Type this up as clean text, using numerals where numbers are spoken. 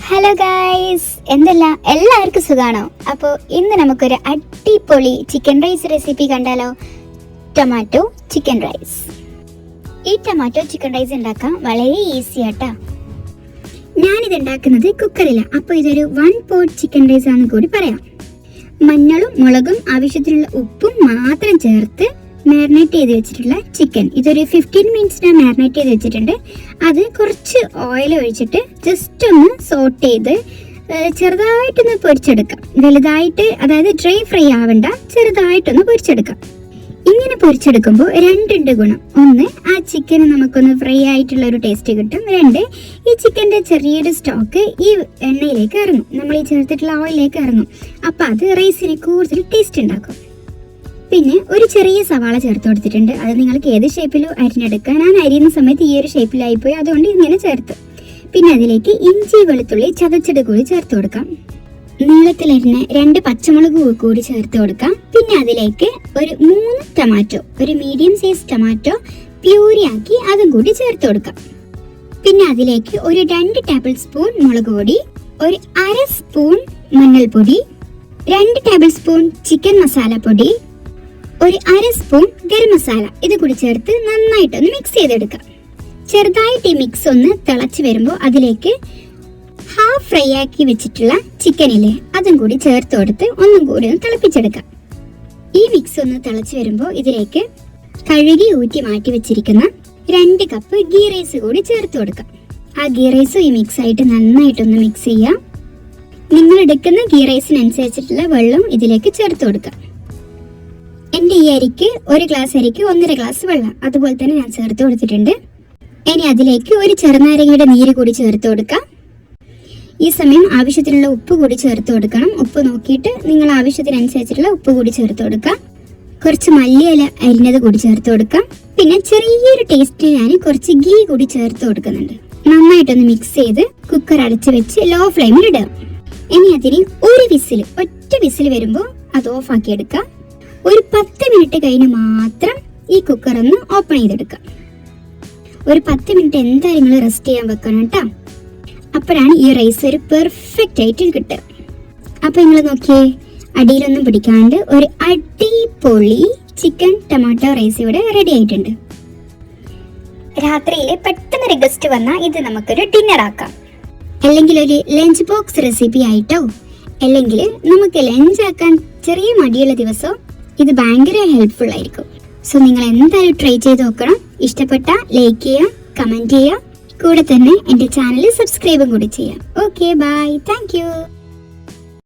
Hello guys, എല്ലാവർക്കും സുഖാണോ? അപ്പോൾ ഇന്ന് നമുക്കൊരു അടിപൊളി ചിക്കൻ റൈസ് റെസിപ്പി കണ്ടാലോ? Tomato chicken rice. ഈ ടൊമാറ്റോ ചിക്കൻ റൈസ് ഉണ്ടാക്കാൻ വളരെ ഈസി ആട്ടാ. ഞാനിത് ഉണ്ടാക്കുന്നത് കുക്കറിലാണ്. അപ്പോൾ ഇതൊരു 1 പോട്ട് ചിക്കൻ റൈസ് ആണെന്ന് കൂടി പറയാം. മഞ്ഞളും മുളകും ആവശ്യത്തിനുള്ള ഉപ്പും മാത്രം ചേർത്ത് മാരിനേറ്റ് ചെയ്ത് വെച്ചിട്ടുള്ള ചിക്കൻ. ഇതൊരു 15 മിനിറ്റ്സ് ഞാൻ മാരിനേറ്റ് ചെയ്ത് വെച്ചിട്ടുണ്ട്. അത് കുറച്ച് ഓയിൽ ഒഴിച്ചിട്ട് ജസ്റ്റ് ഒന്ന് സോട്ട് ചെയ്ത് ചെറുതായിട്ടൊന്ന് പൊരിച്ചെടുക്കാം. വലുതായിട്ട്, അതായത് ഡ്രൈ ഫ്രൈ ആവണ്ട, ചെറുതായിട്ടൊന്ന് പൊരിച്ചെടുക്കാം. ഇങ്ങനെ പൊരിച്ചെടുക്കുമ്പോൾ രണ്ടുണ്ട് ഗുണം. ഒന്ന്, ആ ചിക്കന് നമുക്കൊന്ന് ഫ്രൈ ആയിട്ടുള്ള ഒരു ടേസ്റ്റ് കിട്ടും. രണ്ട്, ഈ ചിക്കൻ്റെ ചെറിയൊരു സ്റ്റോക്ക് ഈ എണ്ണയിലേക്ക് ഇറങ്ങും, നമ്മൾ ഈ ചേർത്തിട്ടുള്ള ഓയിലേക്ക് ഇറങ്ങും. അപ്പോൾ അത് റൈസിന് കൂടുതൽ ടേസ്റ്റ് ഉണ്ടാക്കും. പിന്നെ ഒരു ചെറിയ സവാള ചേർത്ത് കൊടുത്തിട്ടുണ്ട്. അത് നിങ്ങൾക്ക് ഏത് ഷേപ്പിലും അരിഞ്ഞെടുക്കാം. ഞാൻ അരിയുന്ന സമയത്ത് ഈ ഒരു ഷേപ്പിലായിപ്പോയി, അതുകൊണ്ട് ഇങ്ങനെ ചേർത്ത്. പിന്നെ അതിലേക്ക് ഇഞ്ചി വെളുത്തുള്ളി ചതച്ചത് കൂടി ചേർത്ത് കൊടുക്കാം. നീളത്തിലരിഞ്ഞ 2 പച്ചമുളക് കൂടി ചേർത്ത് കൊടുക്കാം. പിന്നെ അതിലേക്ക് ഒരു 3 ടൊമാറ്റോ, ഒരു മീഡിയം സൈസ് ടൊമാറ്റോ പ്യൂരിയാക്കി അതും കൂടി ചേർത്ത് കൊടുക്കാം. പിന്നെ അതിലേക്ക് ഒരു 2 ടേബിൾ സ്പൂൺ മുളക് പൊടി, ഒരു 1/2 സ്പൂൺ മഞ്ഞൾപ്പൊടി, 2 ടേബിൾ സ്പൂൺ ചിക്കൻ മസാലപ്പൊടി, ഒരു 1/2 സ്പൂൺ ഗരം മസാല ഇത് കൂടി ചേർത്ത് നന്നായിട്ടൊന്ന് മിക്സ് ചെയ്തെടുക്കാം. ചെറുതായിട്ട് ഈ മിക്സ് ഒന്ന് തിളച്ച് വരുമ്പോൾ അതിലേക്ക് ഹാഫ് ഫ്രൈ ആക്കി വെച്ചിട്ടുള്ള ചിക്കനില്ലേ അതും കൂടി ചേർത്ത് കൊടുത്ത് ഒന്നും കൂടി ഒന്ന് തിളപ്പിച്ചെടുക്കാം. ഈ മിക്സ് ഒന്ന് തിളച്ച് വരുമ്പോൾ ഇതിലേക്ക് കഴുകി ഊറ്റി മാറ്റി വെച്ചിരിക്കുന്ന 2 കപ്പ് ഗീ റൈസ് കൂടി ചേർത്ത് കൊടുക്കാം. ആ ഗീ റൈസും ഈ മിക്സ് ആയിട്ട് നന്നായിട്ടൊന്ന് മിക്സ് ചെയ്യാം. നിങ്ങൾ എടുക്കുന്ന ഗീ റൈസിനനുസരിച്ചിട്ടുള്ള വെള്ളം ഇതിലേക്ക് ചേർത്ത് കൊടുക്കാം. എൻ്റെ ഈ അരിക്ക് 1 ഗ്ലാസ് അരിക്ക് 1.5 ഗ്ലാസ് വെള്ളം അതുപോലെ തന്നെ ഞാൻ ചേർത്ത് കൊടുത്തിട്ടുണ്ട്. ഇനി അതിലേക്ക് ഒരു ചെറുനാരങ്ങയുടെ നീര് കൂടി ചേർത്ത് കൊടുക്കാം. ഈ സമയം ആവശ്യത്തിനുള്ള ഉപ്പ് കൂടി ചേർത്ത് കൊടുക്കണം. ഉപ്പ് നോക്കിയിട്ട് നിങ്ങൾ ആവശ്യത്തിനനുസരിച്ചിട്ടുള്ള ഉപ്പ് കൂടി ചേർത്ത് കൊടുക്കാം. കുറച്ച് മല്ലിയില അരിഞ്ഞത് കൂടി ചേർത്ത് കൊടുക്കാം. പിന്നെ ചെറിയൊരു ടേസ്റ്റ് ഞാൻ കുറച്ച് ഗീ കൂടി ചേർത്ത് കൊടുക്കുന്നുണ്ട്. നന്നായിട്ടൊന്ന് മിക്സ് ചെയ്ത് കുക്കർ അടച്ച് വെച്ച് ലോ ഫ്ലെയിമിൽ ഇടുക. ഇനി അതിന് ഒറ്റ വിസിൽ വരുമ്പോൾ അത് ഓഫ് ആക്കി എടുക്കാം. ഒരു 10 മിനിറ്റ് കഴിഞ്ഞ് മാത്രം ഈ കുക്കർ ഒന്ന് ഓപ്പൺ ചെയ്തെടുക്കാം. ഒരു 10 മിനിറ്റ് എന്തായാലും നിങ്ങൾ റെസ്റ്റ് ചെയ്യാൻ വെക്കണം കേട്ടോ. അപ്പോഴാണ് ഈ റൈസ് ഒരു പെർഫെക്റ്റ് ആയിട്ട് കിട്ടുക. അപ്പോൾ നിങ്ങൾ നോക്കിയേ, അടിയിലൊന്നും പിടിക്കാണ്ട് ഒരു അടിപൊളി ചിക്കൻ ടൊമാറ്റോ റൈസ് ഇവിടെ റെഡി ആയിട്ടുണ്ട്. രാത്രിയിൽ പെട്ടെന്ന് ഒരു ഗസ്റ്റ് വന്നാൽ ഇത് നമുക്കൊരു ഡിന്നർ ആക്കാം. അല്ലെങ്കിൽ ഒരു ലഞ്ച് ബോക്സ് റെസിപ്പി ആയിട്ടോ, അല്ലെങ്കിൽ നമുക്ക് ലഞ്ച് ആക്കാൻ ചെറിയ മടിയുള്ള ദിവസം ഇത് ഭയങ്കര ഹെൽപ്ഫുൾ ആയിരിക്കും. സോ നിങ്ങൾ എന്തായാലും ട്രൈ ചെയ്ത് നോക്കണം. ഇഷ്ടപ്പെട്ട ലൈക്ക് ചെയ്യുക, കമൻറ്റ് ചെയ്യുക, കൂടെ തന്നെ എൻ്റെ ചാനൽ സബ്സ്ക്രൈബും കൂടി ചെയ്യാം. Okay, bye, thank U.